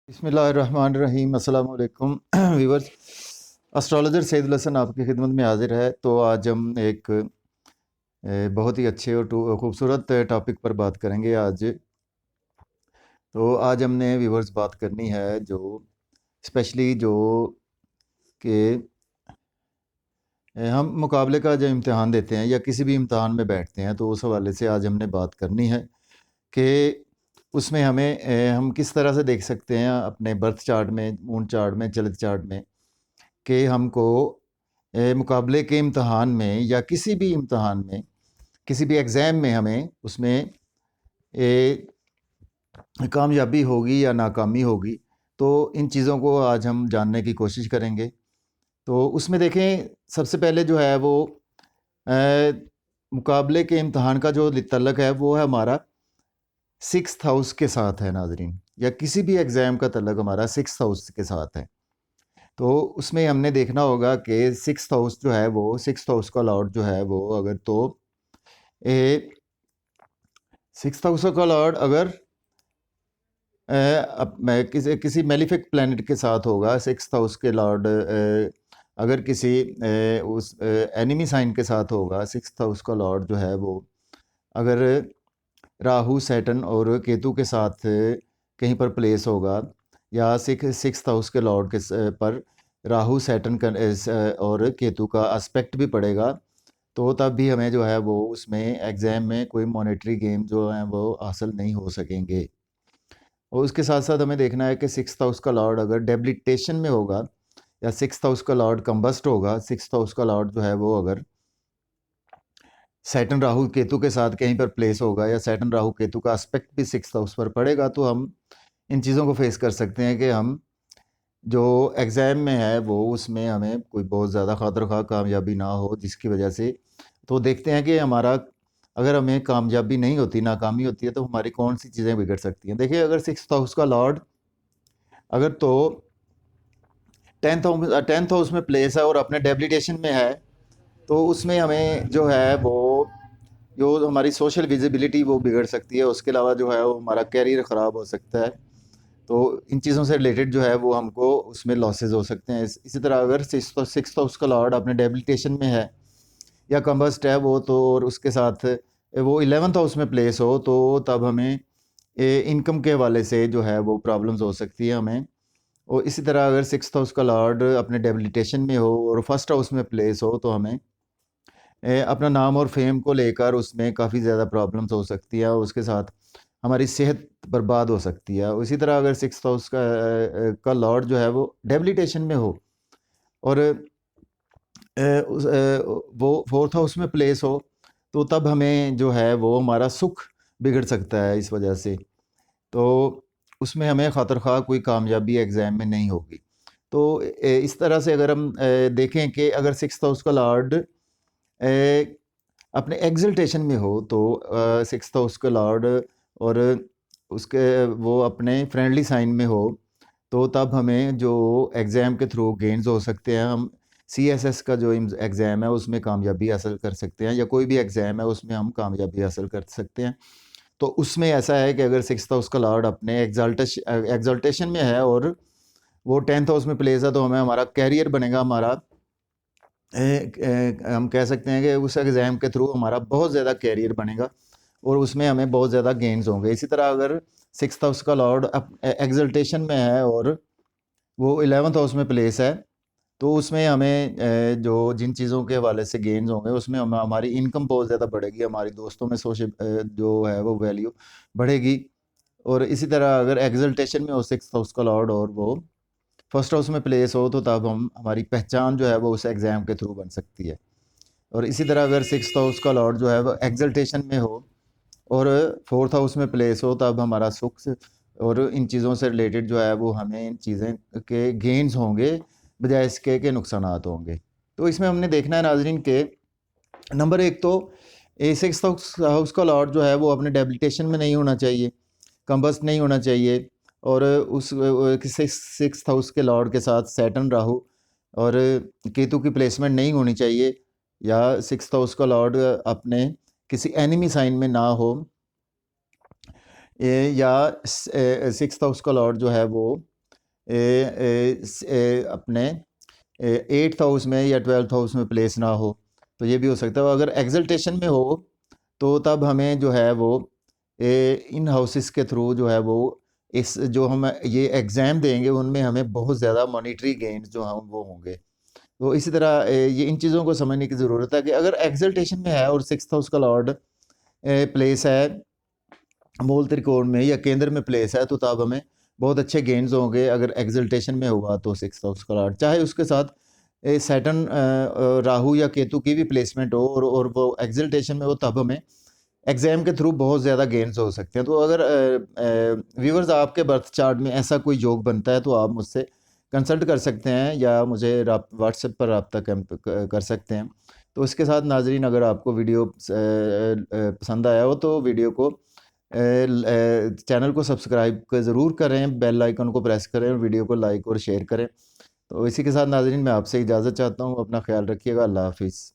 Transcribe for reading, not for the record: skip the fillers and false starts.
बिस्मिल्लाहिर्रहमानिर्रहीम अस्सलाम वालेकुम व्यूवर्स। एस्ट्रोलॉजर सैयदुल हसन आपकी खिदमत में हाजिर है। तो आज हम एक बहुत ही अच्छे और खूबसूरत टॉपिक पर बात करेंगे। आज हमने व्यूवर्स बात करनी है जो स्पेशली जो कि हम मुकाबले का जो इम्तिहान देते हैं या किसी भी इम्तिहान में बैठते हैं, तो उस हवाले से आज हमने बात करनी है कि उसमें हम किस तरह से देख सकते हैं अपने बर्थ चार्ट में, मून चार्ट में, चलित चार्ट में कि हमको मुकाबले के इम्तहान में या किसी भी इम्तहान में, किसी भी एग्ज़ाम में हमें उसमें कामयाबी होगी या नाकामी होगी। तो इन चीज़ों को आज हम जानने की कोशिश करेंगे। तो उसमें देखें, सबसे पहले जो है वो मुकाबले के इम्तहान का जो तल्लक है वो है हमारा 6th हाउस के साथ है नाज़रीन, या किसी भी एग्ज़ाम का तल्लक हमारा 6th हाउस के साथ है। तो उसमें हमने देखना होगा कि 6th हाउस जो है वो 6th हाउस का लॉर्ड जो है वो अगर तो 6th हाउस का लॉर्ड अगर अब मैं किसी मेलिफिक प्लैनेट के साथ होगा, 6th हाउस के लॉर्ड अगर किसी उस एनिमी साइन के साथ होगा, 6th हाउस का लॉर्ड जो है वो अगर राहु, सैटर्न और केतु के साथ कहीं पर प्लेस होगा, या 6th हाउस के लॉर्ड के पर राहु, सैटर्न का और केतु का एस्पेक्ट भी पड़ेगा, तो तब भी हमें जो है वो उसमें एग्ज़ाम में कोई मॉनेटरी गेम जो हैं वो हासिल नहीं हो सकेंगे। और उसके साथ साथ हमें देखना है कि 6th हाउस का लॉर्ड अगर डेबिलिटेशन में होगा, या 6th हाउस का लॉर्ड कंबस्ट होगा, 6th हाउस का लॉर्ड जो है वो अगर सैटर्न, राहु, केतु के साथ कहीं पर प्लेस होगा, या सैटर्न, राहु, केतु का एस्पेक्ट भी 6th हाउस पर पड़ेगा, तो हम इन चीज़ों को फेस कर सकते हैं कि हम जो एग्ज़ाम में है वो उसमें हमें कोई बहुत ज़्यादा खातर खा कामयाबी ना हो, जिसकी वजह से तो देखते हैं कि हमारा अगर हमें कामयाबी नहीं होती, नाकामी होती है, तो हमारी कौन सी चीज़ें बिगड़ सकती हैं। देखिए, अगर 6th हाउस का लॉर्ड अगर तो 10th हाउस में प्लेस है और अपने डेबिलिटेशन में है, तो उसमें हमें जो है वो जो हमारी सोशल विजिबिलिटी वो बिगड़ सकती है। उसके अलावा जो है वो हमारा कैरियर ख़राब हो सकता है। तो इन चीज़ों से रिलेटेड जो है वो हमको उसमें लॉसेस हो सकते हैं। इसी तरह अगर 6th हाउस का लॉर्ड अपने डेबिलिटेशन में है या कंबस्ट है वो, तो और उसके साथ वो 11th हाउस में प्लेस हो, तो तब हमें इनकम के हवाले से जो है वो प्रॉब्लम्स हो सकती है हमें। और इसी तरह अगर 6th हाउस का लॉर्ड अपने डेबिलिटेशन में हो और फर्स्ट हाउस में प्लेस हो, तो हमें अपना नाम और फेम को लेकर उसमें काफ़ी ज़्यादा प्रॉब्लम्स हो सकती है, और उसके साथ हमारी सेहत बर्बाद हो सकती है। इसी तरह अगर 6th हाउस का लॉर्ड जो है वो डेबिलिटेशन में हो और वो 4th हाउस में प्लेस हो, तो तब हमें जो है वो हमारा सुख बिगड़ सकता है इस वजह से। तो उसमें हमें खातर खा कोई कामयाबी एग्ज़ाम में नहीं होगी। तो इस तरह से अगर हम देखें कि अगर 6th हाउस का लॉर्ड अपने एक्सल्टेशन में हो, तो 6th हाउस का लॉर्ड और उसके वो अपने फ्रेंडली साइन में हो, तो तब हमें जो एग्ज़ाम के थ्रू गेन्स हो सकते हैं। हम CSS का जो एग्ज़ाम है उसमें कामयाबी हासिल कर सकते हैं, या कोई भी एग्ज़ाम है उसमें हम कामयाबी हासिल कर सकते हैं। तो उसमें ऐसा है कि अगर 6th हाउस का लॉर्ड अपने एक्सल्टेशन में है और वो 10th हाउस में प्लेस है, तो हमें हमारा कैरियर बनेगा, हमारा हम कह सकते हैं कि उस एग्ज़ाम के थ्रू हमारा बहुत ज़्यादा कैरियर बनेगा और उसमें हमें बहुत ज़्यादा गेन्स होंगे। इसी तरह अगर 6th हाउस का लॉर्ड एक्सल्टेशन में है और वो 11th हाउस में प्लेस है, तो उसमें हमें जो जिन चीज़ों के हवाले से गेन्स होंगे उसमें हमारी इनकम बहुत ज़्यादा बढ़ेगी, हमारी दोस्तों में सोशल जो है वो वैल्यू बढ़ेगी। और इसी तरह अगर एक्सल्टेशन में हो 6th हाउस का लॉर्ड और वो फर्स्ट हाउस में प्लेस हो, तो तब हमारी पहचान जो है वो उस एग्ज़ाम के थ्रू बन सकती है। और इसी तरह अगर 6th हाउस का लॉर्ड जो है वो एक्सल्टेशन में हो और 4th हाउस में प्लेस हो, तब हमारा सुख और इन चीज़ों से रिलेटेड जो है वो हमें इन चीज़ें के गेन्स होंगे बजाय इसके के नुकसानात होंगे। तो इसमें हमने देखना है नाज़रीन के नंबर एक तो 6th हाउस का लॉर्ड जो है वो अपने डेबिलिटेशन में नहीं होना चाहिए, कंबस्ट नहीं होना चाहिए, और उस 6th हाउस के लॉर्ड के साथ सैटर्न, राहु और केतु की प्लेसमेंट नहीं होनी चाहिए, या 6th हाउस का लॉर्ड अपने किसी एनिमी साइन में ना हो, या 6th हाउस का लॉर्ड जो है वो अपने 8th हाउस में या 12th हाउस में प्लेस ना हो, तो ये भी हो सकता है। अगर एग्जल्टेशन में हो तो तब हमें जो है वो इन हाउसेस के थ्रू जो है वो इस जो हम ये एग्ज़ाम देंगे उनमें हमें बहुत ज़्यादा मॉनेटरी गेन्स जो हम वो होंगे। तो इसी तरह ये इन चीज़ों को समझने की ज़रूरत है कि अगर एग्जल्टेशन में है और 6th हाउस का लॉर्ड प्लेस है मूल त्रिकोण में या केंद्र में प्लेस है, तो तब हमें बहुत अच्छे गेन्स होंगे। अगर एग्जल्टेशन में हुआ तो 6th हाउस का लॉर्ड, चाहे उसके साथ सैटर्न राहु या केतु की भी प्लेसमेंट हो और वो एग्जल्टेशन में हो, तब हमें एग्ज़ाम के थ्रू बहुत ज़्यादा गेन्स हो सकते हैं। तो अगर व्यूवर्स आपके बर्थ चार्ट में ऐसा कोई योग बनता है तो आप मुझसे कंसल्ट कर सकते हैं या मुझे व्हाट्सएप पर रब्ता कर सकते हैं। तो इसके साथ नाजरीन, अगर आपको वीडियो पसंद आया हो तो वीडियो को चैनल को सब्सक्राइब ज़रूर करें, बेल आइकन को प्रेस करें और वीडियो को लाइक और शेयर करें। तो इसी के साथ नाजरीन मैं आपसे इजाज़त चाहता हूँ। अपना ख्याल रखिएगा। अल्लाह हाफिज़।